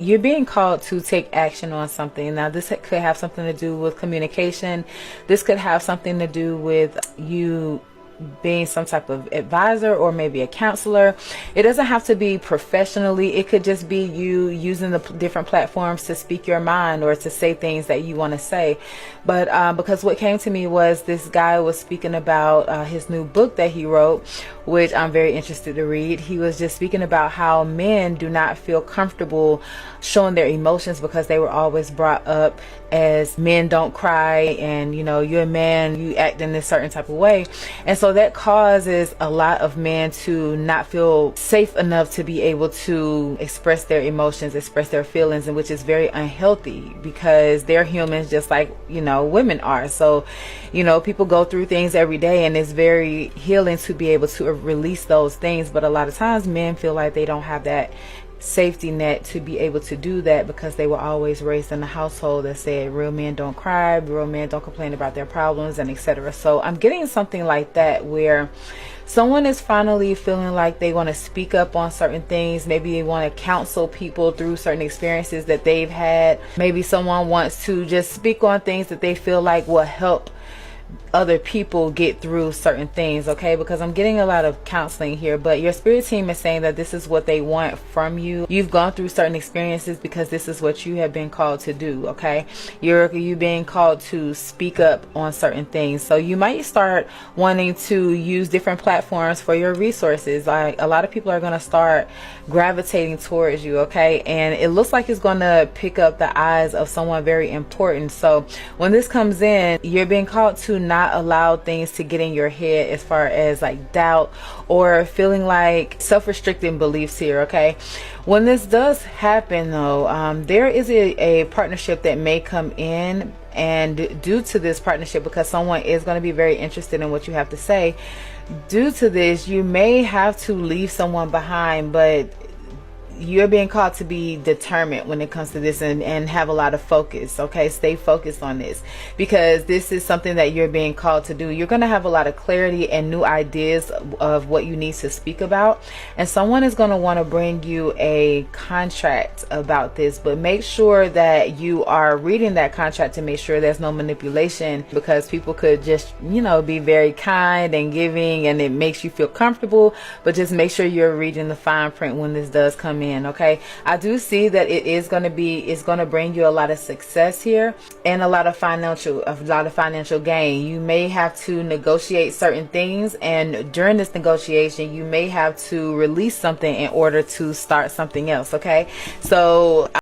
You're being called to take action on something. Now, this could have something to do with communication. This could have something to do with you being some type of advisor or maybe a counselor. It doesn't have to be professionally. It could just be you using the different platforms to speak your mind or to say things that you want to say. But because what came to me was this guy was speaking about his new book that he wrote, which I'm very interested to read. He was just speaking about how men do not feel comfortable showing their emotions because they were always brought up as men don't cry, and you're a man, you act in this certain type of way. And so that causes a lot of men to not feel safe enough to be able to express their emotions, express their feelings, and which is very unhealthy because they're humans just like women are. So people go through things every day, and it's very healing to be able to release those things. But a lot of times men feel like they don't have that safety net to be able to do that because they were always raised in a household that said real men don't cry, real men don't complain about their problems, and etc. So I'm getting something like that where someone is finally feeling like they want to speak up on certain things. Maybe they want to counsel people through certain experiences that they've had. Maybe someone wants to just speak on things that they feel like will help other people get through certain things, okay? Because I'm getting a lot of counseling here, but your spirit team is saying that this is what they want from you. You've gone through certain experiences because this is what you have been called to do, okay? You're being called to speak up on certain things. So you might start wanting to use different platforms for your resources. Like a lot of people are going to start gravitating towards you, okay? And it looks like it's going to pick up the eyes of someone very important. So when this comes in, you're being called to not allow things to get in your head as far as like doubt or feeling like self-restricting beliefs here, okay? When this does happen though, there is a partnership that may come in, and due to this partnership, because someone is going to be very interested in what you have to say, due to this you may have to leave someone behind, but you're being called to be determined when it comes to this and have a lot of focus, okay? Stay focused on this because this is something that you're being called to do. You're going to have a lot of clarity and new ideas of what you need to speak about, and someone is going to want to bring you a contract about this, but make sure that you are reading that contract to make sure there's no manipulation, because people could just be very kind and giving and it makes you feel comfortable, but just make sure you're reading the fine print when this does come in. Okay, I do see that it's going to bring you a lot of success here and a lot of financial gain. You may have to negotiate certain things, and during this negotiation you may have to release something in order to start something else, okay? So